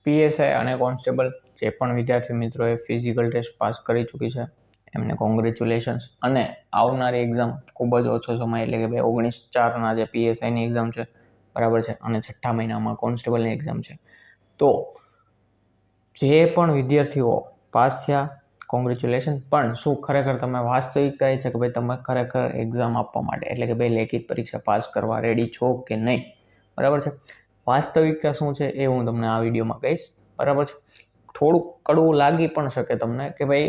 PSI અને constable જે પણ વિદ્યાર્થી મિત્રોએ ફિઝિકલ ટેસ્ટ પાસ કરી ચૂકી છે એમને કોંગ્રેચ્યુલેશન્સ. અને આવનારી એક્ઝામ ખૂબ જ ઓછો સમય એટલે કે ભાઈ 19/4 જે પીએસઆઈની એક્ઝામ છે બરાબર છે, અને 6ઠા મહિનામાં કોન્સ્ટેબલની એક્ઝામ છે. તો જે પણ વિદ્યાર્થીઓ પાસ થયા કોંગ્રેચ્યુલેશન. પણ શું ખરેખર તમે વાસ્તવિકતા એ છે કે ભાઈ તમે ખરેખર એક્ઝામ આપવા માટે એટલે કે ભાઈ લેખિત પરીક્ષા પાસ કરવા રેડી છો કે નહીં? બરાબર છે. વાસ્તવિકતા શું છે એ હું તમને આ વિડીયોમાં કહીશ. બરાબર છે. થોડુંક કડવું લાગી પણ શકે તમને કે ભાઈ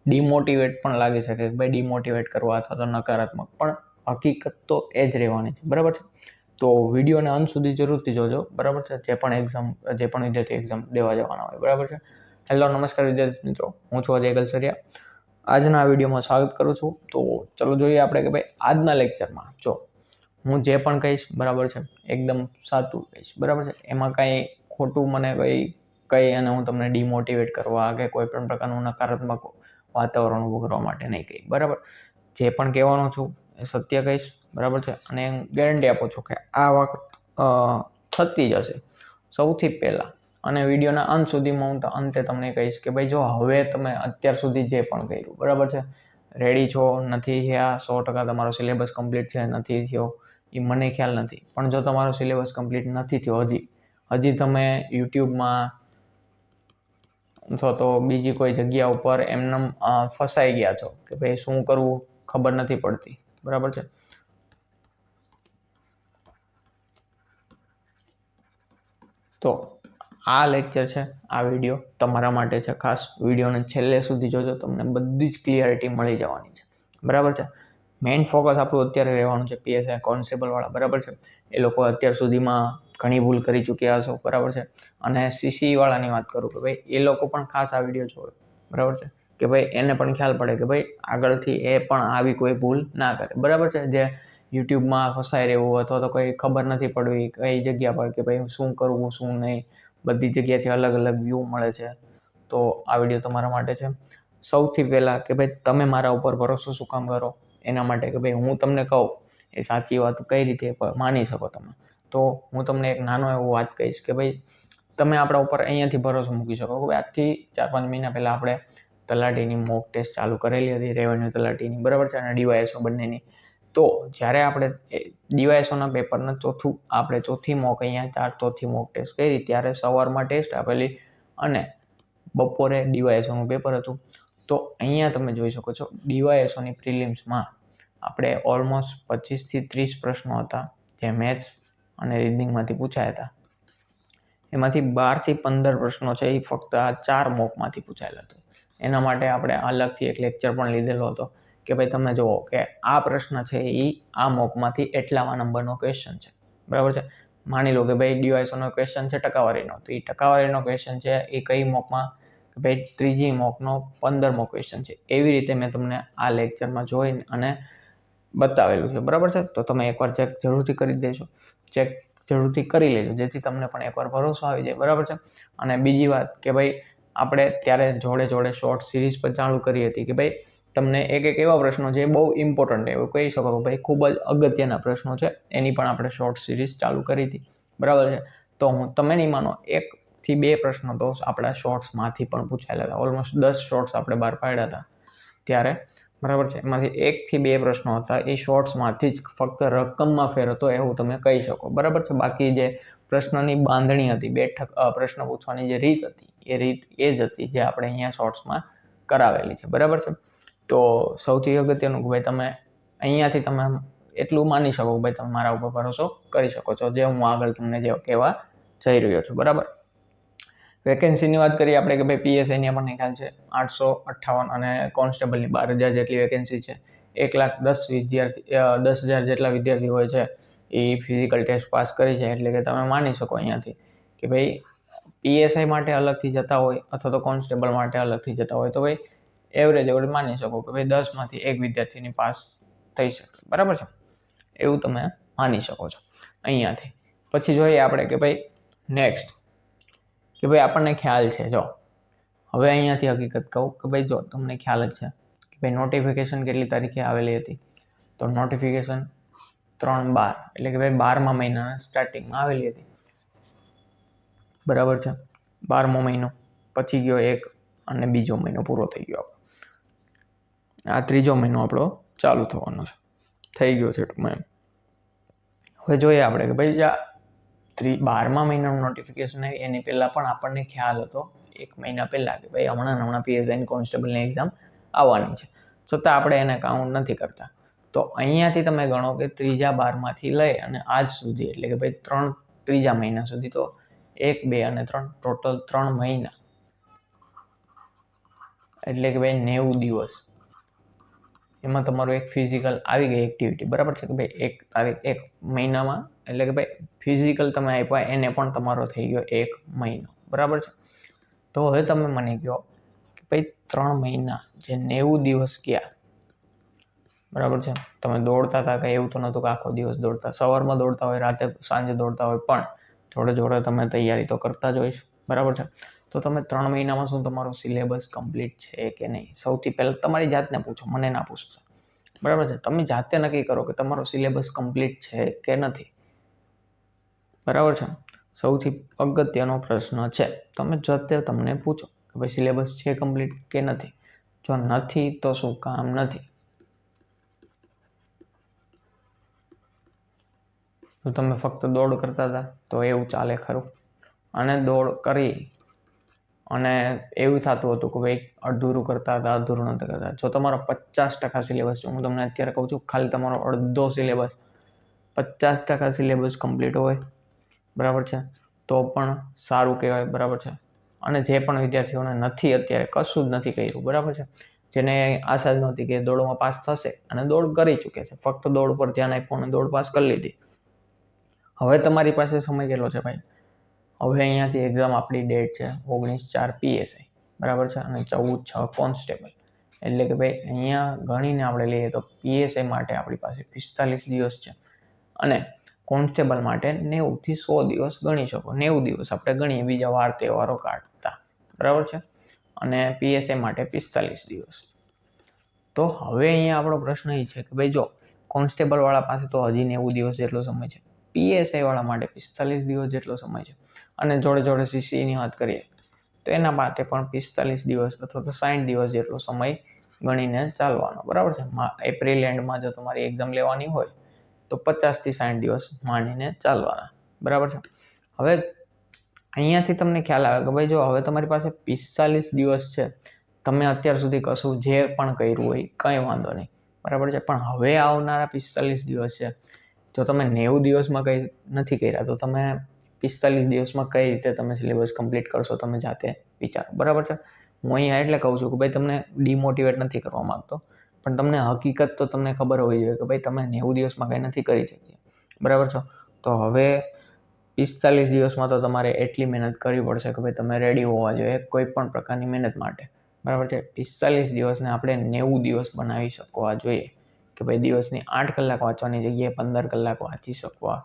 ડિમોટિવેટ પણ લાગી શકે કે ભાઈ ડિમોટિવેટ કરવા અથવા તો નકારાત્મક, પણ હકીકત તો એ જ રહેવાની છે. બરાબર છે. તો વિડીયોને અંત સુધી જરૂરથી જોજો. બરાબર છે. જે પણ વિદ્યાર્થી એક્ઝામ દેવા જવાના હોય. બરાબર છે. હેલો, નમસ્કાર વિદ્યાર્થી મિત્રો, હું છું અજય ગલસરિયા. આજના વિડીયોમાં સ્વાગત કરું છું. તો ચલો જોઈએ આપણે કે ભાઈ આજના લેક્ચરમાં જો હું જે પણ કહીશ બરાબર છે એકદમ સાચું કહીશ. બરાબર છે. એમાં કાંઈ ખોટું મને કહી અને હું તમને ડિમોટિવેટ કરવા કે કોઈ પણ પ્રકારનું નકારાત્મક વાતાવરણ ઊભું કરવા માટે નહીં કહી. બરાબર. જે પણ કહેવાનો છું એ સત્ય કહીશ. બરાબર છે. અને ગેરંટી આપું છું કે આ વખત થતી જ હશે સૌથી પહેલાં. અને વિડીયોના અંત સુધીમાં હું અંતે તમને કહીશ કે ભાઈ જો હવે તમે અત્યાર સુધી જે પણ કર્યું બરાબર છે, રેડી છો નથી થયા, 100% તમારો સિલેબસ કમ્પ્લીટ છે નથી થયો એ મને ખ્યાલ નથી. પણ જો તમારો સિલેબસ કમ્પ્લીટ નથી થયો હજી તમે યુટ્યુબમાં અથવા તો બીજી કોઈ જગ્યા ઉપર એમને ફસાઈ ગયા છો કે ભાઈ શું કરવું ખબર નથી પડતી. બરાબર છે. તો આ લેક્ચર છે, આ વિડીયો તમારા માટે છે. ખાસ વિડીયોને છેલ્લે સુધી જોજો, તમને બધી જ ક્લિયરિટી મળી જવાની છે. બરાબર છે. મેઇન ફોકસ આપણું અત્યારે રહેવાનું છે પીએસઆઈ કોન્સ્ટેબલવાળા. બરાબર છે. એ લોકો અત્યાર સુધીમાં ઘણી ભૂલ કરી ચૂક્યા હશો. બરાબર છે. અને સીસીવાળાની વાત કરું કે ભાઈ એ લોકો પણ ખાસ આ વિડીયો જોવે. બરાબર છે. કે ભાઈ એને પણ ખ્યાલ પડે કે ભાઈ આગળથી એ પણ આવી કોઈ ભૂલ ના કરે. બરાબર છે. જે યુટ્યુબમાં ફસાઈ રહેવું અથવા તો કોઈ ખબર નથી પડવી કઈ જગ્યા પર કે ભાઈ શું કરવું શું નહીં, બધી જગ્યાથી અલગ અલગ વ્યૂ મળે છે. તો આ વિડીયો તમારા માટે છે. સૌથી પહેલાં કે ભાઈ તમે મારા ઉપર ભરોસો શું કામ કરો એના માટે કે ભાઈ હું તમને કહું એ સાચી વાત કઈ રીતે માની શકો તમે. તો હું તમને એક નાનો એવો વાત કહીશ કે ભાઈ તમે આપણા ઉપર અહીંયાથી ભરોસો મૂકી શકો કે ભાઈ આજથી 4-5 મહિના પહેલાં આપણે તલાટીની મોક ટેસ્ટ ચાલુ કરેલી હતી, રેવન્યુ તલાટીની. બરાબર છે. અને ડીવાયએસઓ બંનેની. તો જ્યારે આપણે ડીવાયએસઓના પેપરના ચોથી મોક અહીંયા ચોથી મોક ટેસ્ટ કરી ત્યારે સવારમાં ટેસ્ટ આપેલી અને બપોરે ડીવાયએસઓનું પેપર હતું. તો અહીંયા તમે જોઈ શકો છો ડીવાયએસઓની પ્રિલિમ્સમાં આપણે ઓલમોસ્ટ 25 થી 30 પ્રશ્નો હતા જે મેથ્સ અને રીઝનિંગમાંથી પૂછાયા હતા. એમાંથી 12 થી 15 પ્રશ્નો છે એ ફક્ત આ 4 મોકમાંથી પૂછાયેલા હતા. એના માટે આપણે અલગથી એક લેક્ચર પણ લીધેલો હતો કે ભાઈ તમે જુઓ કે આ પ્રશ્ન છે એ આ મોકમાંથી એટલામાં નંબરનો ક્વેશ્ચન છે. બરાબર છે. માની લો કે ભાઈ ડીવાયએસઓનો ક્વેશ્ચન છે ટકાવારીનો, તો એ ટકાવારીનો ક્વેશ્ચન છે એ કઈ મોકમાં કે ભાઈ ત્રીજી મોકનો 15મો ક્વેશ્ચન છે. એવી રીતે મેં તમને આ લેક્ચરમાં જોઈને અને બતાવેલું છે. બરાબર છે. તો તમે એકવાર ચેક જરૂરથી કરી દેજો, ચેક જરૂરથી કરી લેજો જેથી તમને પણ એકવાર ભરોસો આવી જાય. બરાબર છે. અને બીજી વાત કે ભાઈ આપણે ત્યારે જોડે શોર્ટ સિરીઝ પણ ચાલુ કરી હતી કે ભાઈ તમને એક એવા પ્રશ્નો છે બહુ ઇમ્પોર્ટન્ટ એવું કહી શકો કે ભાઈ ખૂબ જ અગત્યના પ્રશ્નો છે એની પણ આપણે શોર્ટ સિરીઝ ચાલુ કરી હતી. બરાબર છે. તો તમે નહીં માનો 1 થી 2 પ્રશ્નો તો આપણા શોર્ટ્સમાંથી પણ પૂછાયેલા હતા. ઓલમોસ્ટ 10 શોર્ટ્સ આપણે બહાર પાડ્યા હતા ત્યારે. બરાબર છે. એમાંથી 1 થી 2 પ્રશ્નો હતા એ શોર્ટ્સમાંથી જ ફક્ત રકમમાં ફેર હતો એવું તમે કહી શકો. બરાબર છે. બાકી જે પ્રશ્નની બાંધણી હતી, પ્રશ્ન પૂછવાની જે રીત હતી એ રીત એ જ હતી જે આપણે અહીંયા શોર્ટ્સમાં કરાવેલી છે. બરાબર છે. તો સૌથી અગત્યનું કે ભાઈ તમે અહીંયાથી તમે એટલું માની શકો કે ભાઈ તમે મારા ઉપર ભરોસો કરી શકો છો જે હું આગળ તમને જે કહેવા જઈ રહ્યો છું. બરાબર. વેકેન્સીની વાત કરીએ આપણે કે ભાઈ પીએસઆઈની આપણને ખ્યાલ છે 858 અને કોન્સ્ટેબલની 12,000 જેટલી વેકેન્સી છે. 1,10,000 જેટલા વિદ્યાર્થી હોય છે એ ફિઝિકલ ટેસ્ટ પાસ કરી છે. એટલે કે તમે માની શકો અહીંયાથી કે ભાઈ પીએસઆઈ માટે અલગથી જતા હોય અથવા તો કોન્સ્ટેબલ માટે અલગથી જતા હોય તો ભાઈ એવરેજ માની શકો કે ભાઈ 10માંથી 1 વિદ્યાર્થીની પાસ થઈ શકે. બરાબર છે. એવું તમે માની શકો છો અહીંયાથી. પછી જોઈએ આપણે કે ભાઈ નેક્સ્ટ કે ભાઈ આપણને ખ્યાલ છે જો હવે અહીંયાથી હકીકત કહું કે ભાઈ જો તમને ખ્યાલ જ છે કે ભાઈ નોટિફિકેશન કેટલી તારીખે આવેલી હતી. તો નોટિફિકેશન 3/12 એટલે કે ભાઈ 12મા મહિનાના સ્ટાર્ટિંગમાં આવેલી હતી. બરાબર છે. 12મો મહિનો પછી ગયો એક અને બીજો મહિનો પૂરો થઈ ગયો. આ ત્રીજો મહિનો આપણો ચાલુ થવાનો છે, થઈ ગયો છે ટૂંકમાં એમ. હવે જોઈએ આપણે કે ભાઈ 12મા મહિનાનું નોટિફિકેશન આવી એની પહેલાં પણ આપણને ખ્યાલ હતો 1 મહિના પહેલાં કે ભાઈ હમણાં PSI કોન્સ્ટેબલની એક્ઝામ આવવાની છે, છતાં આપણે એને કાઉન્ટ નથી કરતા. તો અહીંયાથી તમે ગણો કે ત્રીજા 12માંથી લઈ અને આજ સુધી, એટલે કે ભાઈ ત્રીજા મહિના સુધી, તો 1, 2 અને 3 ટોટલ 3 મહિના, એટલે કે ભાઈ 90 દિવસ. એમાં તમારું એક ફિઝિકલ આવી ગઈ એક્ટિવિટી, બરાબર છે કે ભાઈ એક મહિનામાં, એટલે કે ભાઈ ફિઝિકલ તમે આપ્યા એને પણ તમારો થઈ ગયો 1 મહિનો, બરાબર છે. તો હવે તમે મને કહો કે ભાઈ 3 મહિના જે 90 દિવસ ગયા, બરાબર છે, તમે દોડતા હતા કંઈ એવું તો નહોતું કે આખો દિવસ દોડતા, સવારમાં દોડતા હોય, રાતે સાંજે દોડતા હોય, પણ જોડે જોડે તમે તૈયારી તો કરતા જ હોય, બરાબર છે. તો તમે 3 મહિનામાં શું તમારો સિલેબસ કમ્પ્લીટ છે કે નહીં, સૌથી પહેલાં તમારી જાતને પૂછો, મને ના પૂછતા, બરાબર છે. તમે જાતે નક્કી કરો કે તમારો સિલેબસ કમ્પ્લીટ છે કે નથી, બરાબર છે. સૌથી અગત્યનો પ્રશ્ન છે, તમે જાતે તમને પૂછો કે ભાઈ સિલેબસ છે કમ્પ્લીટ કે નથી. જો નથી તો શું કામ નથી. જો તમે ફક્ત દોડ કરતા હતા તો એવું ચાલે ખરું, અને દોડ કરી અને એવું થતું હતું કે ભાઈ અધૂરું કરતા હતા, અધૂરું નથી કરતા. જો તમારો 50% સિલેબસ, હું તમને અત્યારે કહું છું, ખાલી તમારો અડધો સિલેબસ, 50% સિલેબસ કમ્પ્લીટ હોય, બરાબર છે, તો પણ સારું કહેવાય, બરાબર છે. અને જે પણ વિદ્યાર્થીઓને નથી અત્યારે કશું જ નથી કર્યું, બરાબર છે, જેને આશા જ નહોતી કે દોડમાં પાસ થશે અને દોડ કરી ચૂકે છે, ફક્ત દોડ પર ધ્યાન આપ્યું અને દોડ પાસ કરી લીધી. હવે તમારી પાસે સમય કેટલો છે ભાઈ? હવે અહીંયાથી એક્ઝામ આપણી ડેટ છે 19/4 PSI, બરાબર છે, અને 14/6 કોન્સ્ટેબલ. એટલે કે ભાઈ અહીંયા ગણીને આપણે લઈએ તો PSI માટે આપણી પાસે 45 દિવસ છે, અને કોન્સ્ટેબલ માટે 90 થી 100 દિવસ ગણી શકો. 90 દિવસ આપણે ગણીએ બીજા વાર તહેવારો કાઢતા, બરાબર છે, અને PSI માટે 45 દિવસ. તો હવે અહીંયા આપણો પ્રશ્ન એ છે કે ભાઈ જો કોન્સ્ટેબલ વાળા પાસે તો હજી 90 દિવસ જેટલો સમય છે, PSI વાળા માટે 45 દિવસ જેટલો સમય છે, અને જોડે જોડે CCની વાત કરીએ તો એના માટે પણ 45 દિવસ અથવા તો 60 દિવસ જેટલો સમય ગણીને ચાલવાનો, બરાબર છે. એપ્રિલ એન્ડમાં જો તમારી એક્ઝામ લેવાની હોય તો 50 થી 60 દિવસ માનીને ચાલવાના, બરાબર છે. હવે અહીંયાથી તમને ખ્યાલ આવે કે ભાઈ જો હવે તમારી પાસે 45 દિવસ છે, તમે અત્યાર સુધી કશું જે પણ કર્યું હોય કંઈ વાંધો નહીં, બરાબર છે, પણ હવે આવનારા 45 દિવસ છે, જો તમે 90 દિવસમાં કંઈ નથી કર્યા તો તમે 45 દિવસમાં કઈ રીતે તમે સિલેબસ કમ્પ્લીટ કરશો, તમે જાતે વિચારો, બરાબર છે. હું અહીંયા એટલે કહું છું કે ભાઈ તમને ડિમોટિવેટ નથી કરવા માંગતો, પણ તમને હકીકત તો તમને ખબર હોવી જોઈએ કે ભાઈ તમે 90 દિવસમાં કંઈ નથી કરી શકીએ, બરાબર છે. તો હવે 45 દિવસમાં તો તમારે એટલી મહેનત કરવી પડશે કે ભાઈ તમે રેડી હોવા જોઈએ કોઈ પણ પ્રકારની મહેનત માટે, બરાબર છે. 45 દિવસને આપણે 90 દિવસ બનાવી શકવા જોઈએ કે ભાઈ દિવસની 8 કલાક વાંચવાની જગ્યાએ 15 કલાક વાંચી શકવા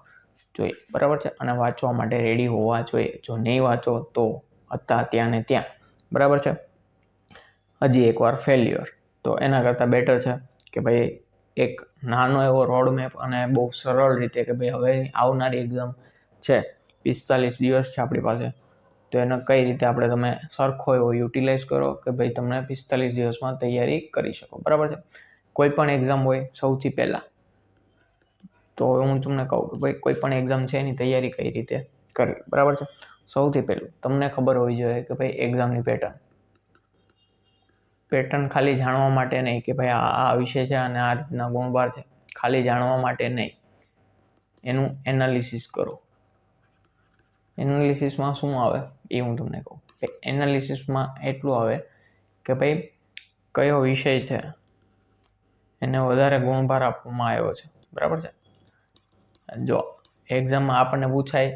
જોઈએ, બરાબર છે, અને વાંચવા માટે રેડી હોવા જોઈએ. જો નહીં વાંચો તો હતા ત્યાં ને ત્યાં, બરાબર છે, હજી એકવાર ફેલ્યુઅર. તો એના કરતાં બેટર છે કે ભાઈ એક નાનો એવો રોડ મેપ અને બહુ સરળ રીતે કે ભાઈ હવે આવનારી એક્ઝામ છે, 45 દિવસ છે આપણી પાસે, તો એને કઈ રીતે આપણે તમે સરખો એવો યુટિલાઇઝ કરો કે ભાઈ તમને 45 દિવસમાં તૈયારી કરી શકો, બરાબર છે. કોઈ પણ એક્ઝામ હોય સૌથી પહેલાં તો હું તમને કહું કે ભાઈ કોઈ પણ એક્ઝામ છે એની તૈયારી કઈ રીતે કરવી, બરાબર છે. સૌથી પહેલું તમને ખબર હોવી જોઈએ કે ભાઈ એક્ઝામની પેટર્ન ખાલી જાણવા માટે નહીં કે ભાઈ આ વિષય છે અને આ રીતના ગુણભાર છે, ખાલી જાણવા માટે નહીં, એનું એનાલિસિસ કરો. એનાલિસિસમાં શું આવે એ હું તમને કહું. એનાલિસિસમાં એટલું આવે કે ભાઈ કયો વિષય છે એને વધારે ગુણભાર આપવામાં આવ્યો છે, બરાબર છે. જો એક્ઝામમાં આપણને પૂછાય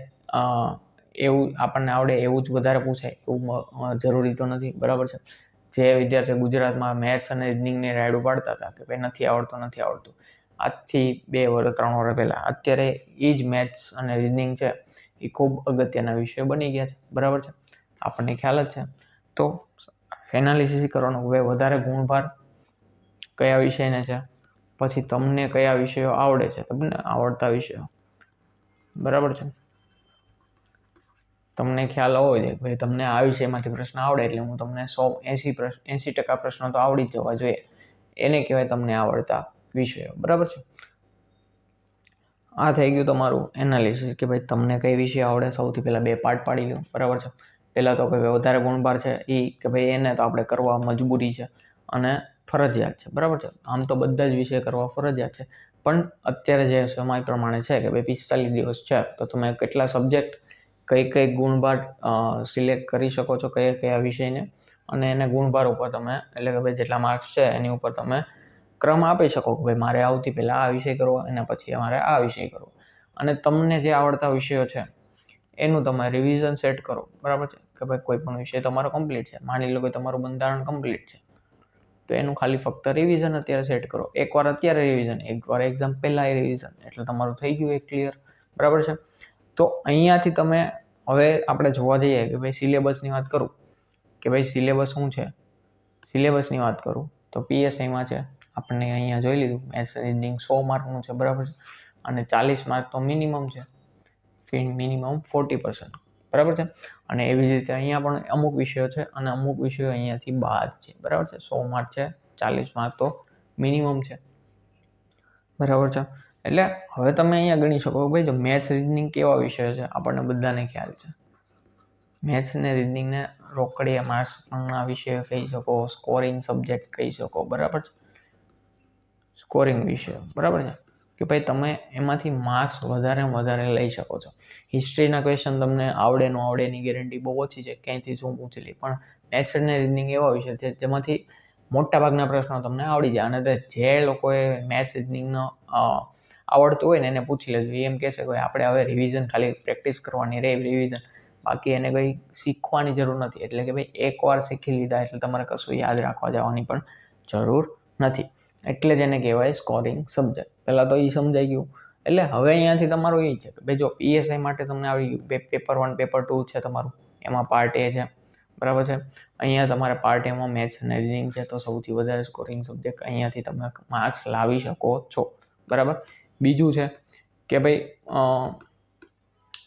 એવું આપણને આવડે એવું જ વધારે પૂછાય એવું જરૂરી તો નથી, બરાબર છે. જે વિદ્યાર્થીઓ ગુજરાતમાં મેથ્સ અને રિઝનિંગની રાયડું પાડતા હતા કે ભાઈ નથી આવડતું, આજથી 2 વર્ષ 3 વર્ષ પહેલાં, અત્યારે એ જ મેથ્સ અને રિઝનિંગ છે એ ખૂબ અગત્યના વિષયો બની ગયા છે, બરાબર છે, આપણને ખ્યાલ જ છે. તો એનાલિસિસ કરવાનું કે ભાઈ વધારે ગુણભાર કયા વિષયને છે, પછી તમને કયા વિષયો આવડે છે, તમને આવડતા વિષયો, બરાબર છે. તમને ખ્યાલ હોવો જોઈએ કે ભાઈ તમને આ વિષયમાંથી પ્રશ્ન આવડે એટલે હું તમને 80% પ્રશ્નો તો આવડી જ જવા જોઈએ. એને કહેવાય તમને આવડતા વિષયો. બરાબર છે. આ થઈ ગયું તમારું એનાલિસિસ કે ભાઈ તમને કઈ વિષય આવડે. સૌથી પહેલા 2 પાર્ટ પાડી લો. બરાબર છે. પહેલા તો કે વધારે ગુણભાર છે એ કે ભાઈ એને તો આપણે કરવા મજબૂરી છે અને ફરજિયાત છે. બરાબર છે. આમ તો બધા જ વિષય કરવા ફરજિયાત છે, પણ અત્યારે જે સમય પ્રમાણે છે કે ભાઈ 45 દિવસ છે તો તમે કેટલા સબ્જેક્ટ કઈ ગુણભાર સિલેક્ટ કરી શકો છો કયા વિષયને, અને એને ગુણભાર ઉપર તમે એટલે કે ભાઈ જેટલા માર્ક્સ છે એની ઉપર તમે ક્રમ આપી શકો કે ભાઈ મારે આવતી પહેલા આ વિષય કરવો અને પછી મારે આ વિષય કરવો. અને તમને જે આવડતા વિષયો છે એનું તમે રિવિઝન સેટ કરો. બરાબર છે કે ભાઈ કોઈ પણ વિષય તમારો કમ્પ્લીટ છે, માની લો કે તમારું બંધારણ કમ્પ્લીટ છે તો એનું ખાલી ફક્ત રિવિઝન અત્યારે સેટ કરો. એકવાર અત્યારે રિવિઝન, એકવાર એક્ઝામ પહેલા રિવિઝન, એટલે તમારું થઈ ગયું એક ક્લિયર. બરાબર છે. તો અહીંયાથી તમે હવે આપણે જોવા જઈએ કે ભાઈ સિલેબસની વાત કરું કે ભાઈ સિલેબસ શું છે. સિલેબસની વાત કરું તો PSIમાં છે આપણને અહીંયા જોઈ લીધું મેથ્સ રીઝનિંગ 100 માર્કનું છે. બરાબર છે. અને 40 માર્ક તો મિનિમમ છે, મિનિમમ 40%. બરાબર છે. અને એવી જ રીતે અહીંયા પણ અમુક વિષયો છે અને અમુક વિષયો અહીંયાથી બાદ છે. બરાબર છે. 100 માર્ક છે, 40 માર્ક તો મિનિમમ છે. બરાબર છે. એટલે હવે તમે અહીંયા ગણી શકો ભાઈ જો મેથ્સ રીઝનિંગ કેવા વિષય છે આપણને બધાને ખ્યાલ છે. મેથ્સ ને રીઝનિંગને રોકડિયા માર્ક્સના વિષયો કહી શકો, સ્કોરિંગ સબ્જેક્ટ કહી શકો. બરાબર છે. સ્કોરિંગ વિષય. બરાબર છે કે ભાઈ તમે એમાંથી માર્ક્સ વધારે લઈ શકો છો. હિસ્ટ્રીના ક્વેશ્ચન તમને આવડે ન આવડે એની ગેરંટી બહુ ઓછી છે, ક્યાંયથી શું પૂછી લે. પણ મેથ્સ અને રીઝનિંગ એવા વિષય છે જેમાંથી મોટાભાગના પ્રશ્નો તમને આવડી જાય. અને જે લોકોએ મેથ્સ રીઝનિંગનો આવડતું હોય ને એને પૂછી લેજો. એમ કહેશે કે આપણે હવે રિવિઝન ખાલી પ્રેક્ટિસ કરવાની રહે, રિવિઝન, બાકી એને કંઈ શીખવાની જરૂર નથી. એટલે કે ભાઈ એકવાર શીખી લીધા એટલે તમારે કશું યાદ રાખવા જવાની પણ જરૂર નથી. એટલે જ એને કહેવાય સ્કોરિંગ સબ્જેક્ટ. પહેલાં તો એ સમજાઈ ગયું. એટલે હવે અહીંયાથી તમારું એ છે કે ભાઈ જો PSI માટે તમને આવી ગયું, પેપર 1 પેપર 2 છે તમારું, એમાં પાર્ટ A છે. બરાબર છે. અહીંયા તમારે પાર્ટ Aમાં મેથ્સ અને રીઝનિંગ છે તો સૌથી વધારે સ્કોરિંગ સબ્જેક્ટ અહીંયાથી તમે માર્ક્સ લાવી શકો છો. બરાબર. બીજું છે કે ભાઈ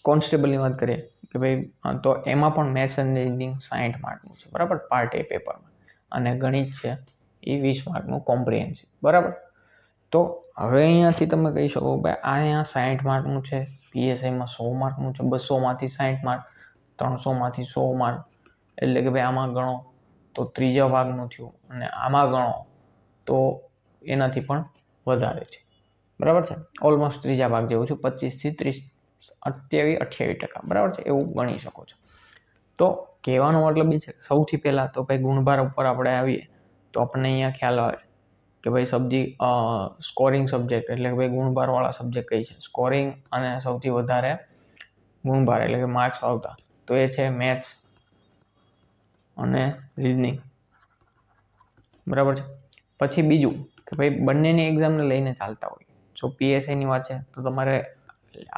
કોન્સ્ટેબલની વાત કરીએ કે ભાઈ તો એમાં પણ મેથ્સ અને રીઝનિંગ 60 માર્કનું છે. બરાબર. પાર્ટ A પેપરમાં. અને ગણિત છે એ 20 માર્કનું કોમ્પ્રિહેન્સિવ. બરાબર. તો હવે અહીંયાથી તમે કહી શકો ભાઈ આ અહીંયા 60 માર્કનું છે, PSIમાં 100 માર્કનું છે, 200માંથી 60 માર્ક, 300માંથી 100 માર્ક, એટલે કે ભાઈ આમાં ગણો તો ત્રીજા ભાગનું થયું, અને આમાં ગણો તો એનાથી પણ વધારે છે. બરાબર છે. ઓલમોસ્ટ ત્રીજા ભાગ જેવું છે, 25થી 30, 28%. બરાબર છે. એવું ગણી શકો છો. તો કહેવાનો મતલબ એ છે સૌથી પહેલાં તો ભાઈ ગુણભાર ઉપર આપણે આવીએ તો આપણને અહીંયા ખ્યાલ આવે કે ભાઈ સ્કોરિંગ સબ્જેક્ટ એટલે કે ભાઈ ગુણભારવાળા સબ્જેક્ટ કઈ છે. સ્કોરિંગ અને સૌથી વધારે ગુણભાર એટલે કે માર્ક્સ આવતા તો એ છે મેથ્સ અને રીઝનિંગ. બરાબર છે. પછી બીજું કે ભાઈ બંનેની એક્ઝામને લઈને ચાલતા હોય. જો PSIની વાત છે તો તમારે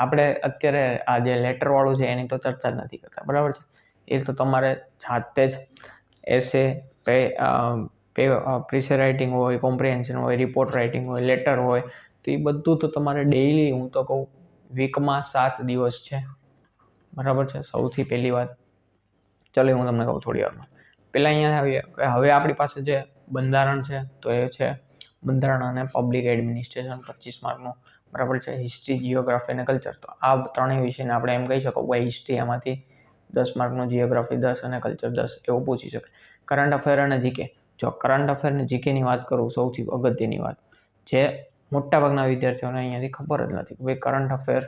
આપણે અત્યારે આ જે લેટરવાળું છે એની તો ચર્ચા જ નથી કરતા. બરાબર છે. એ તો તમારે જાતે જ એસે, પ્રીસે રાઇટિંગ હોય, કોમ્પ્રિહેન્શન હોય, રિપોર્ટ રાઇટિંગ હોય, લેટર હોય, તો એ બધું તો તમારે ડેઇલી, હું તો કહું વીકમાં 7 દિવસ છે. બરાબર છે. સૌથી પહેલી વાત ચાલો હું તમને કહું થોડી વારમાં. પહેલાં અહીંયા આવીએ હવે આપણી પાસે જે બંધારણ છે તો એ છે બંધારણ અને પબ્લિક એડમિનિસ્ટ્રેશન 25 માર્કનું. બરાબર છે. હિસ્ટ્રી, જિયોગ્રાફી અને કલ્ચર, તો આ ત્રણેય વિષયને આપણે એમ કહી શકો ભાઈ હિસ્ટ્રી એમાંથી 10 માર્કનું, જિયોગ્રાફી 10 અને કલ્ચર 10 એવું પૂછી શકે. કરંટ અફેર અને જીકે, જો કરંટ અફેર અને જીકેની વાત કરું સૌથી અગત્યની વાત જે મોટાભાગના વિદ્યાર્થીઓને અહીંયાથી ખબર જ નથી કે ભાઈ કરંટ અફેર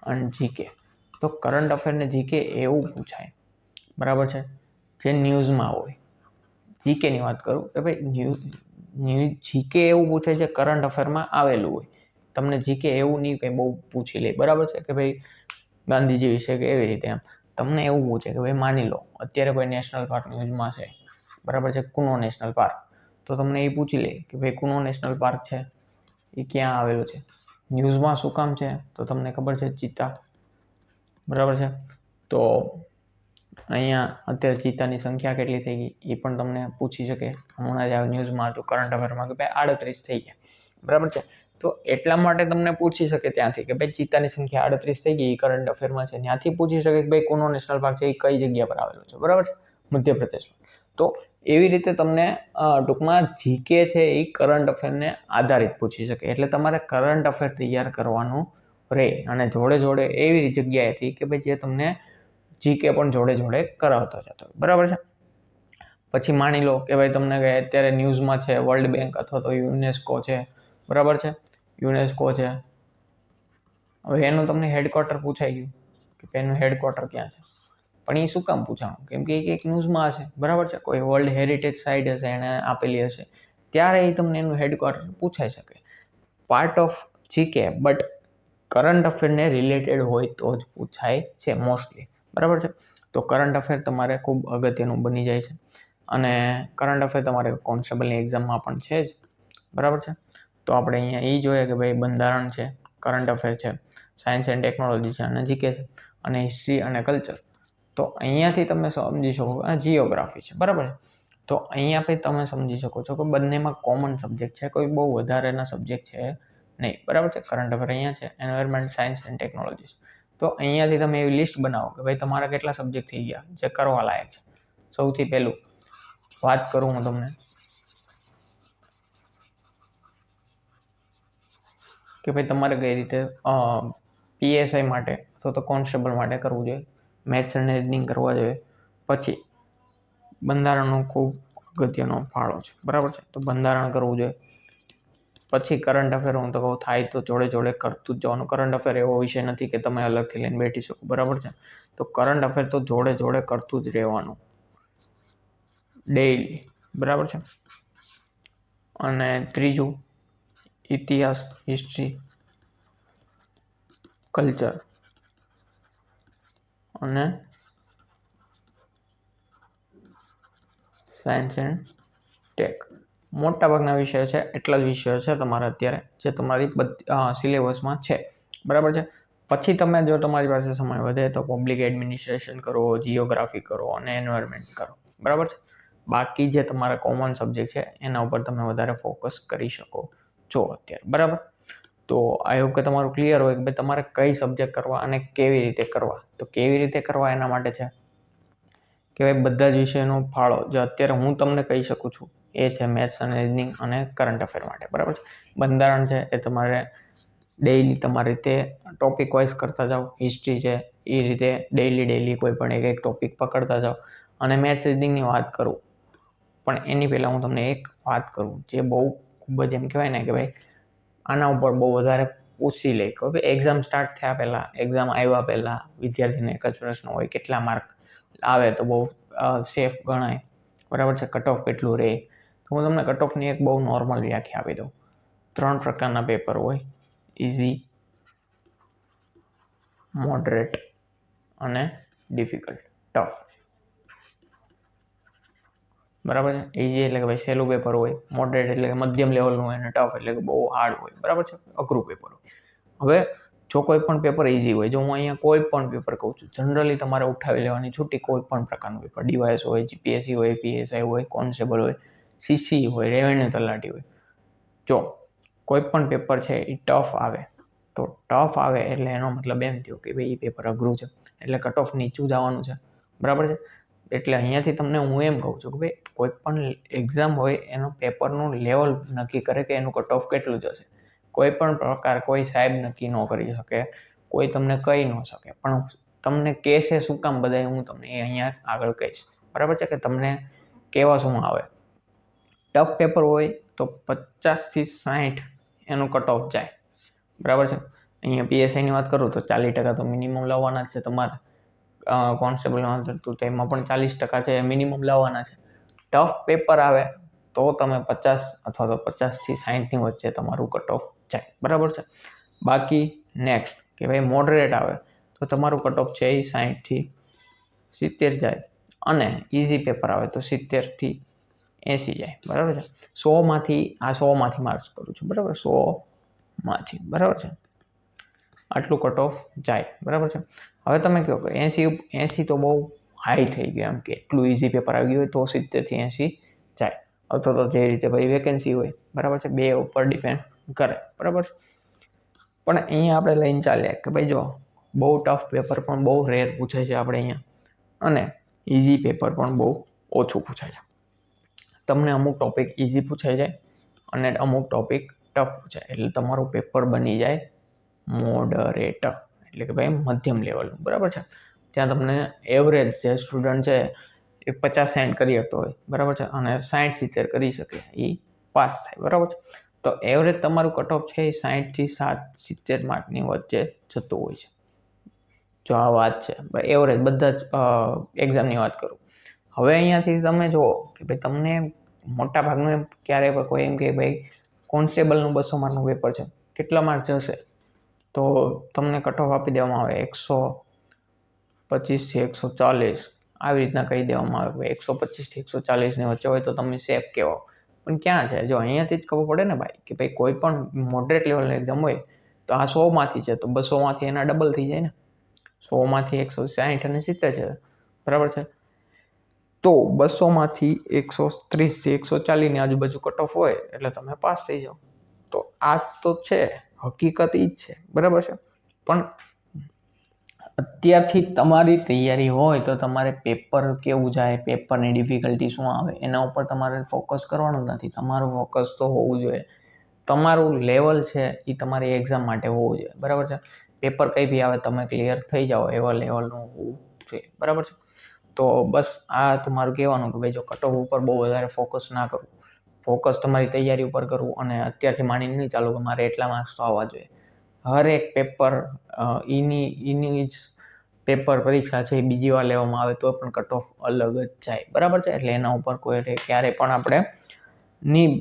અને જીકે. તો કરંટ અફેર ને જીકે એવું પૂછાય. બરાબર છે. જે ન્યૂઝમાં હોય. જીકેની વાત કરું કે ભાઈ જીકે એવું પૂછે છે કરંટ અફેરમાં આવેલું હોય. તમને જીકે એવું નહીં કંઈ બહુ પૂછી લે. બરાબર છે કે ભાઈ ગાંધીજી વિશે કે એવી રીતે એમ તમને એવું પૂછે કે ભાઈ માની લો અત્યારે કોઈ નેશનલ પાર્ક ન્યૂઝમાં છે. બરાબર છે. કુનો નેશનલ પાર્ક, તો તમને એ પૂછી લે કે ભાઈ કુનો નેશનલ પાર્ક છે એ ક્યાં આવેલું છે. ન્યૂઝમાં શું કામ છે તો તમને ખબર છે ચિત્તા. બરાબર છે. તો અહીંયા અત્યારે ચિત્તાની સંખ્યા કેટલી થઈ ગઈ એ પણ તમને પૂછી શકે. હમણાં જ ન્યૂઝમાં હતું કરંટ અફેરમાં કે ભાઈ 38 થઈ ગયા. બરાબર છે. તો એટલા માટે તમને પૂછી શકે ત્યાંથી કે ભાઈ ચિત્તાની સંખ્યા 38 થઈ ગઈ, કરંટ અફેરમાં છે. ત્યાંથી પૂછી શકે કે ભાઈ કુનો નેશનલ પાર્ક છે એ કઈ જગ્યા પર આવેલો છે, બરાબર છે, મધ્યપ્રદેશમાં. તો એવી રીતે તમને ટૂંકમાં જીકે છે એ કરંટ અફેરને આધારિત પૂછી શકે. એટલે તમારે કરંટ અફેર તૈયાર કરવાનું રહે. અને જોડે જોડે એવી જગ્યાએથી કે ભાઈ જે તમને જીકે પણ જોડે જોડે કરાવતો જતો, બરાબર છે. પછી માની લો કે ભાઈ તમને અત્યારે ન્યૂઝમાં છે વર્લ્ડ બેંક અથવા તો યુનેસ્કો છે, બરાબર છે, યુનેસ્કો છે. હવે એનું તમને હેડક્વાર્ટર પૂછાઈ ગયું કે એનું હેડક્વાર્ટર ક્યાં છે. પણ એ શું કામ પૂછાણું? કેમ કે એક ન્યૂઝમાં હશે, બરાબર છે, કોઈ વર્લ્ડ હેરિટેજ સાઇટ હશે એને આપેલી હશે, ત્યારે એ તમને એનું હેડક્વાર્ટર પૂછાઈ શકે. Part of GK, but current અફેરને રિલેટેડ હોય તો જ પૂછાય છે મોસ્ટલી, બરાબર છે. તો કરંટ અફેર તમારે ખૂબ અગત્યનું બની જાય છે. અને કરંટ અફેર તમારે કોન્સ્ટેબલની એક્ઝામમાં પણ છે જ, બરાબર છે. તો આપણે અહીંયા એ જોઈએ કે ભાઈ બંધારણ છે, કરંટ અફેર છે, સાયન્સ એન્ડ ટેકનોલોજી છે અને જીકે છે, અને હિસ્ટ્રી અને કલ્ચર. તો અહીંયાથી તમે સમજી શકો અને જિયોગ્રાફી છે, બરાબર છે. તો અહીંયા પછી તમે સમજી શકો છો કે બંનેમાં કોમન સબ્જેક્ટ છે, કોઈ બહુ વધારેના સબ્જેક્ટ છે નહીં, બરાબર છે. કરંટ અફેર અહીંયા છે, એન્વાયરમેન્ટ, સાયન્સ એન્ડ ટેકનોલોજી. તો અહીંયાથી તમે એવી લિસ્ટ બનાવો કે ભાઈ તમારા કેટલા સબ્જેક્ટ થઈ ગયા જે કરવા લાયક છે. સૌથી પહેલું વાત કરું હું તમને કે ભાઈ તમારે કઈ રીતે પીએસઆઈ માટે અથવા તો કોન્સ્ટેબલ માટે કરવું જોઈએ. મેથ્સ અને રીઝનિંગ કરવા જોઈએ. પછી બંધારણનો ખૂબ અગત્યનો ફાળો છે, બરાબર છે. તો બંધારણ કરવું જોઈએ. પછી કરંટ અફેર હું તો કહું થાય તો જોડે જોડે કરતું જ જવાનું. કરંટ અફેર એવો વિષય નથી કે તમે અલગથી લઈને બેઠી શકો, બરાબર છે. તો કરંટ અફેર તો જોડે જોડે કરતું જ રહેવાનું ડેઈલી, બરાબર છે. અને ત્રીજું ઇતિહાસ, હિસ્ટ્રી, કલ્ચર અને સાયન્સ એન્ડ ટેક. મોટાભાગના વિષયો છે, એટલા જ વિષયો છે તમારા અત્યારે જે તમારી સિલેબસમાં છે, બરાબર છે. પછી તમે જો તમારી પાસે સમય વધે તો પબ્લિક એડમિનિસ્ટ્રેશન કરો, જિયોગ્રાફી કરો અને એન્વાયરમેન્ટ કરો, બરાબર છે. બાકી જે તમારા કોમન સબ્જેક્ટ છે એના ઉપર તમે વધારે ફોકસ કરી શકો છો અત્યારે, બરાબર. તો આઈ હોપ કે તમારું ક્લિયર હોય કે ભાઈ તમારે કઈ સબ્જેક્ટ કરવા અને કેવી રીતે કરવા. તો કેવી રીતે કરવા એના માટે છે કે ભાઈ બધા જ વિષયનો ફાળો જે અત્યારે હું તમને કહી શકું છું એ છે મેથ્સ અને રીઝનિંગ અને કરંટ અફેર માટે, બરાબર છે. બંધારણ છે એ તમારે ડેઈલી તમારી રીતે ટોપિક વાઇઝ કરતા જાઓ. હિસ્ટ્રી છે એ રીતે ડેઈલી કોઈ પણ એક ટોપિક પકડતા જાઓ. અને મેથ્સ રીઝનિંગની વાત કરું પણ એની પહેલાં હું તમને એક વાત કરું જે બહુ ખૂબ જ એમ કહેવાય ને કે ભાઈ આના ઉપર બહુ વધારે પૂછી લે કે ભાઈ એક્ઝામ સ્ટાર્ટ થયા પહેલાં, એક્ઝામ આવ્યા પહેલાં વિદ્યાર્થીને એક જ પ્રશ્ન હોય કેટલા માર્ક આવે તો બહુ સેફ ગણાય, બરાબર છે, કટ ઓફ કેટલું રહે. તો હું તમને કટ ઓફની એક બહુ નોર્મલ વ્યાખ્યા આપી દઉં. 3 પ્રકારના પેપર હોય: ઇઝી, મોડરેટ અને ડિફિકલ્ટ, ટફ, બરાબર છે. ઇઝી એટલે કે ભાઈ સહેલું પેપર હોય, મોડરેટ એટલે કે મધ્યમ લેવલનું હોય, અને ટફ એટલે કે બહુ હાર્ડ હોય, બરાબર છે, અઘરું પેપર હોય. હવે જો કોઈ પણ પેપર ઇઝી હોય, જો હું અહીંયા કોઈ પણ પેપર કહું છું, જનરલી તમારે ઉઠાવી લેવાની છૂટી કોઈ પણ પ્રકારનું પેપર, ડીવાયએસ હોય, જીપીએસસી હોય, પીએસઆઈ હોય, કોન્સ્ટેબલ હોય, સીસી હોય, રેવન્યુ તલાટી હોય. જો કોઈ પણ પેપર છે એ ટફ આવે તો ટફ આવે એટલે એનો મતલબ એમ થયો કે ભાઈ એ પેપર અઘરું છે એટલે કટ ઓફ નીચું જવાનું છે, બરાબર છે. એટલે અહીંયાથી તમને હું એમ કહું છું કે ભાઈ કોઈ પણ એક્ઝામ હોય એનો પેપરનું લેવલ નક્કી કરે કે એનું કટ ઓફ કેટલું જશે. કોઈ પણ પ્રકાર કોઈ સાહેબ નક્કી ન કરી શકે, કોઈ તમને કહી ન શકે, પણ તમને કહેશે શું કામ બધા હું તમને એ અહીંયા આગળ કહીશ, બરાબર છે. કે તમને કેવા શું આવે. ટફ પેપર હોય તો 50થી 60 એનું કટ ઓફ જાય, બરાબર છે. અહીંયા પીએસઆઈની વાત કરું તો 40% તો મિનિમમ લાવવાના જ છે તમારે. કોન્સ્ટેબલમાં તો એમાં પણ 40% છે એ મિનિમમ લાવવાના છે. ટફ પેપર આવે તો તમે 50 અથવા તો 50થી 60ની વચ્ચે તમારું કટ ઓફ જાય, બરાબર છે. બાકી નેક્સ્ટ કે ભાઈ મોડરેટ આવે તો તમારું કટ ઓફ છે એ 60થી 70 જાય, અને ઇઝી પેપર આવે તો 70થી 80 જાય, બરાબર છે. 100માંથી માર્ક્સ કરું છું, બરાબર, 100માંથી, બરાબર છે, આટલું કટ ઓફ જાય, બરાબર છે. હવે તમે કહો કે 80 તો બહુ હાઈ થઈ ગયું, એમ કે એટલું ઇઝી પેપર આવી ગયું હોય તો 70થી 80 જાય, અથવા તો જે રીતે ભાઈ વેકેન્સી હોય, બરાબર છે, બે ઉપર ડિપેન્ડ કરે, બરાબર. પણ અહીંયા આપણે લઈને ચાલીએ કે ભાઈ જો બહુ ટફ પેપર પણ બહુ રેર પૂછાય છે આપણે અહીંયા, અને ઇઝી પેપર પણ બહુ ઓછું પૂછાય છે. તમને અમુક ટોપિક ઇઝી પૂછાઈ જાય અને અમુક ટોપિક ટફ પૂછાય, એટલે તમારું પેપર બની જાય મોડરેટ, એટલે કે ભાઈ મધ્યમ લેવલનું, બરાબર છે. ત્યાં તમને એવરેજ જે સ્ટુડન્ટ છે એ 50-60 કરી શકતો હોય, બરાબર છે, અને 60-70 કરી શકે એ પાસ થાય, બરાબર છે. તો એવરેજ તમારું કટ ઓફ છે એ 60 થી 70 માર્કની વચ્ચે જતું હોય છે. જો આ વાત છે એવરેજ બધા જ એક્ઝામની વાત કરું. હવે અહીંયાથી તમે જુઓ કે ભાઈ તમને મોટા ભાગનું એમ ક્યારેય પણ કોઈ એમ કે ભાઈ કોન્સ્ટેબલનું 200 માર્કનું પેપર છે, કેટલા માર્ક જશે, તો તમને કટ ઓફ આપી દેવામાં આવે 125 થી 140, આવી રીતના કહી દેવામાં આવે કે 125 થી 140 ની વચ્ચે હોય તો તમે સેફ કહેવાઓ. પણ ક્યાં છે, જો અહીંયાથી જ ખબર પડે ને ભાઈ કે ભાઈ કોઈ પણ મોડરેટ લેવલની એક્ઝામ હોય તો આ 100માંથી છે તો 200માંથી એના ડબલ થઈ જાય ને, 100માંથી 160 અને 70 છે, બરાબર છે. તો 200માંથી 130 થી 140 ની આજુબાજુ કટ ઓફ હોય એટલે તમે પાસ થઈ જાઓ. તો આ તો છે હકીકત ઈ જ છે, બરાબર છે. પણ અત્યારથી તમારી તૈયારી હોય તો તમારે પેપર કેવું જાય, પેપરની ડિફિકલ્ટી શું આવે એના ઉપર તમારે ફોકસ કરવાનું નથી. તમારું ફોકસ તો હોવું જોઈએ તમારું લેવલ છે એ તમારી એક્ઝામ માટે હોવું જોઈએ, બરાબર છે. પેપર કઈ બી આવે તમે ક્લિયર થઈ જાઓ એવા લેવલનું હોવું જોઈએ, બરાબર છે. તો બસ આ તમારું કહેવાનું કે ભાઈ જો કટ ઓફ ઉપર બહુ વધારે ફોકસ ના કરવું, ફોકસ તમારી તૈયારી ઉપર કરવું, અને અત્યારથી માનીને નહીં ચાલુ કે મારે એટલા માર્ક્સ તો આવવા જોઈએ. હર એક પેપર એની જ પેપર પરીક્ષા છે એ બીજી વાર લેવામાં આવે તો પણ કટ ઓફ અલગ જ જાય, બરાબર છે. એટલે એના ઉપર કોઈ ક્યારેય પણ આપણે નહીં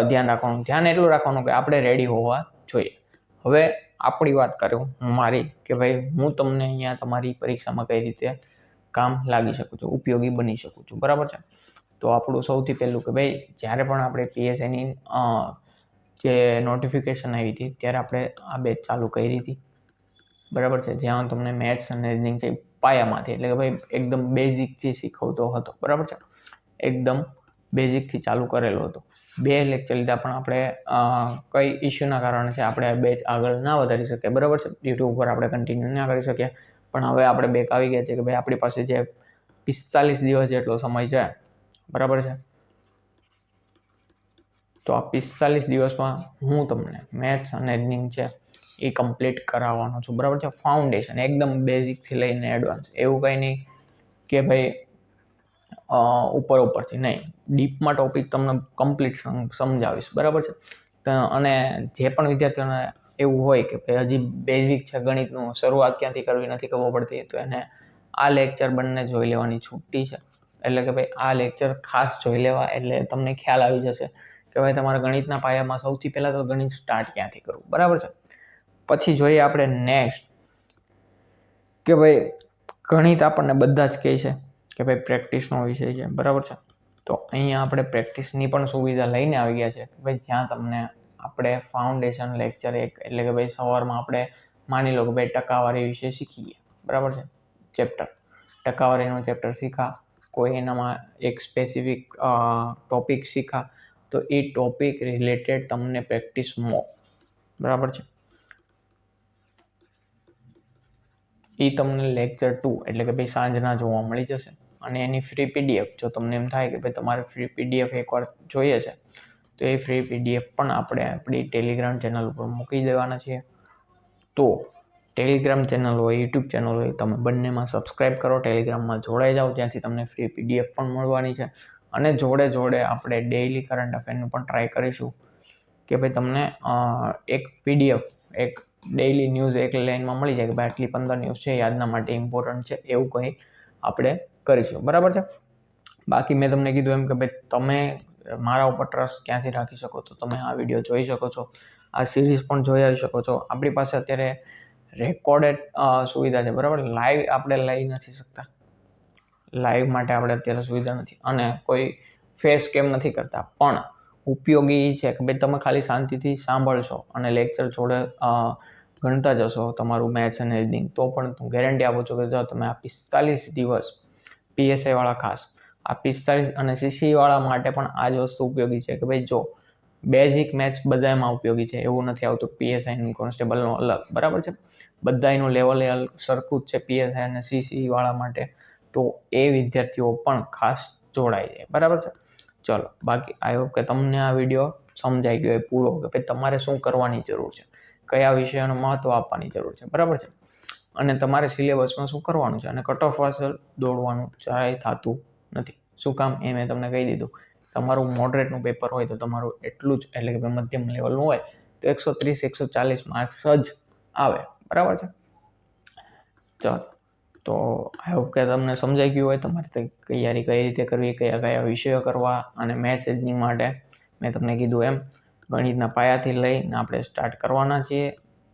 ધ્યાન રાખવાનું. ધ્યાન એટલું રાખવાનું કે આપણે રેડી હોવા જોઈએ. હવે આપણી વાત કરું મારી કે ભાઈ હું તમને અહીંયા તમારી પરીક્ષામાં કઈ રીતે કામ લાગી શકું છું, ઉપયોગી બની શકું છું, બરાબર છે. તો આપણું સૌથી પહેલું કે ભાઈ જ્યારે પણ આપણે PSIની જે નોટિફિકેશન આવી હતી ત્યારે આપણે આ બેચ ચાલુ કરી હતી, બરાબર છે. જ્યાં તમને મેથ્સ અને રીઝનિંગ છે પાયામાંથી, એટલે કે ભાઈ એકદમ બેઝિકથી શીખવતો હતો, બરાબર છે. એકદમ બેઝિકથી ચાલુ કરેલો હતો. 2 લેક્ચર લીધા પણ આપણે કઈ ઇસ્યુના કારણે છે આપણે બેચ આગળ ના વધારી શકીએ, બરાબર છે. યુટ્યુબ ઉપર આપણે કન્ટિન્યુ ના કરી શકીએ. પણ હવે આપણે બેક આવી ગયા છે કે ભાઈ આપણી પાસે જે 45 દિવસ જેટલો સમય છે, બરાબર છે. તો આ 45 દિવસમાં હું તમને મેથ્સ અને રીઝનિંગ છે એ કમ્પ્લીટ કરાવવાનો છું, બરાબર છે. ફાઉન્ડેશન એકદમ બેઝિકથી લઈને એડવાન્સ, એવું કંઈ નહીં કે ભાઈ ઉપરથી નહીં, ડીપમાં ટોપિક તમને કમ્પ્લીટ સમજાવીશ, બરાબર છે. અને જે પણ વિદ્યાર્થીઓને એવું હોય કે ભાઈ હજી બેઝિક છે ગણિતનું, શરૂઆત ક્યાંથી કરવી નથી ખબર પડતી, તો એને આ લેક્ચર બંને જોઈ લેવાની છૂટી છે. એટલે કે ભાઈ આ લેક્ચર ખાસ જોઈ લેવા એટલે તમને ખ્યાલ આવી જશે કે ભાઈ તમારા ગણિતના પાયામાં સૌથી પહેલાં તો ગણિત સ્ટાર્ટ ક્યાંથી કરવું, બરાબર છે. પછી જોઈએ આપણે નેક્સ્ટ કે ભાઈ ગણિત આપણને બધા જ કહે છે કે ભાઈ પ્રેક્ટિસનો વિષય છે, બરાબર છે. તો અહીંયા આપણે પ્રેક્ટિસની પણ સુવિધા લઈને આવી ગયા છે કે ભાઈ જ્યાં તમને આપણે ફાઉન્ડેશન લેક્ચર એટલે કે ભાઈ સવારમાં આપણે માની લો કે ભાઈ ટકાવારી વિશે શીખીએ, બરાબર છે. ટકાવારીનું ચેપ્ટર શીખા, કોઈ એનામાં એક સ્પેસિફિક ટોપિક શીખા, તો એ ટોપિક રિલેટેડ તમને પ્રેક્ટિસ મોક, બરાબર છે. એ તમને લેક્ચર 2 એટલે કે ભાઈ સાંજના જોવા મળી જશે. અને એની ફ્રી PDF જો તમને એમ થાય કે ભાઈ તમારે ફ્રી PDF એકવાર જોઈએ છે તો એ ફ્રી PDF પણ આપણે આપણી ટેલિગ્રામ ચેનલ ઉપર મૂકી દેવાના છીએ. તો ટેલિગ્રામ ચેનલ હોય, યુટ્યુબ ચેનલ હોય, તમે બંનેમાં સબસ્ક્રાઈબ કરો, ટેલિગ્રામમાં જોડાઈ જાઓ, ત્યાંથી તમને ફ્રી PDF પણ મળવાની છે. અને જોડે જોડે આપણે ડેઇલી કરંટ અફેરનું પણ ટ્રાય કરીશું કે ભાઈ તમને એક PDF એક ડેઇલી ન્યૂઝ એક લાઇનમાં મળી જાય કે ભાઈ આટલી 15 ન્યૂઝ છે આજના માટે ઇમ્પોર્ટન્ટ છે, એવું કંઈ આપણે કરીશું, બરાબર છે. બાકી મેં તમને કીધું એમ કે ભાઈ તમે મારા ઉપર ટ્રસ્ટ ક્યાંથી રાખી શકો તો તમે આ વિડીયો જોઈ શકો છો, આ સિરીઝ પણ જોઈ આવી શકો છો. આપણી પાસે અત્યારે રેકોર્ડેડ સુવિધા છે, બરાબર. લાઈવ આપણે લઈ નથી શકતા, લાઈવ માટે આપણે અત્યારે સુવિધા નથી, અને કોઈ ફેસ કેમ નથી કરતા. પણ ઉપયોગી છે કે ભાઈ તમે ખાલી શાંતિથી સાંભળશો અને લેક્ચર જોડે ગણતા જશો તમારું મેથ્સ અને રીઝનિંગ, તો પણ હું ગેરંટી આપું છું કે જો તમે આ 45 દિવસ PSI વાળા ખાસ આ 45 અને CC વાળા માટે પણ આ જ વસ્તુ ઉપયોગી છે કે ભાઈ જો બેઝિક મેથ્સ બધામાં ઉપયોગી છે, એવું નથી આવતું પીએસઆઈ કોન્સ્ટેબલનો અલગ, બરાબર છે. બધાનું લેવલ સરખું જ છે પીએસઆઈ અને સીસી વાળા માટે, તો એ વિદ્યાર્થીઓ પણ ખાસ જોડાઈ જાય, બરાબર છે. ચલો, બાકી આઈ હોપ કે તમને આ વિડીયો સમજાઈ ગયો એ પૂરો, કે ભાઈ તમારે શું કરવાની જરૂર છે, કયા વિષયોનું મહત્વ આપવાની જરૂર છે, બરાબર છે. અને તમારે સિલેબસમાં શું કરવાનું છે, અને કટ ઓફ પાછળ દોડવાનું જરાય થતું નથી. શું કામ? એ મેં તમને કહી દીધું. તમારું મોડરેટનું પેપર હોય તો તમારું એટલું જ, એટલે કે મધ્યમ લેવલનું હોય તો 130 140 માર્ક્સ જ આવે, બરાબર છે. ચાલો, તો આઈ હોપ કે તમને સમજાઈ ગયું હોય તમારે તૈયારી કઈ રીતે કરવી, કયા કયા વિષયો કરવા. અને મેથ્સ રીઝનિંગ માટે મેં તમને કીધું એમ ગણિતના પાયાથી લઈને આપણે સ્ટાર્ટ કરવાના છીએ.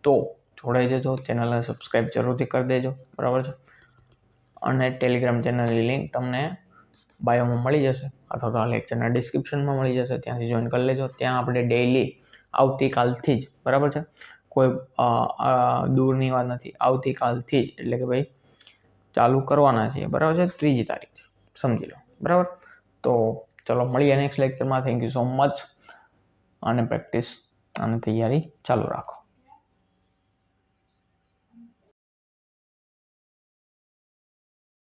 તો જોડાઈ જજો, ચેનલને સબસ્ક્રાઈબ જરૂરથી કરી દેજો, બરાબર છે. અને ટેલિગ્રામ ચેનલની લિંક તમને બાયોમાં મળી જશે, અથવા તો આ લેક્ચરના ડિસ્ક્રિપ્શનમાં મળી જશે, ત્યાંથી જોઈન કરી લેજો. ત્યાં આપણે ડેઈલી આવતીકાલથી જ, બરાબર છે, કોઈ દૂરની વાત નથી, આવતીકાલથી જ, એટલે કે ભાઈ ચાલુ કરવાના છીએ, બરાબર છે, 3જી તારીખથી, સમજી લો, બરાબર. તો ચલો મળીએ નેક્સ્ટ લેક્ચરમાં. Thank you so much. અને પ્રેક્ટિસ અને તૈયારી ચાલુ રાખો.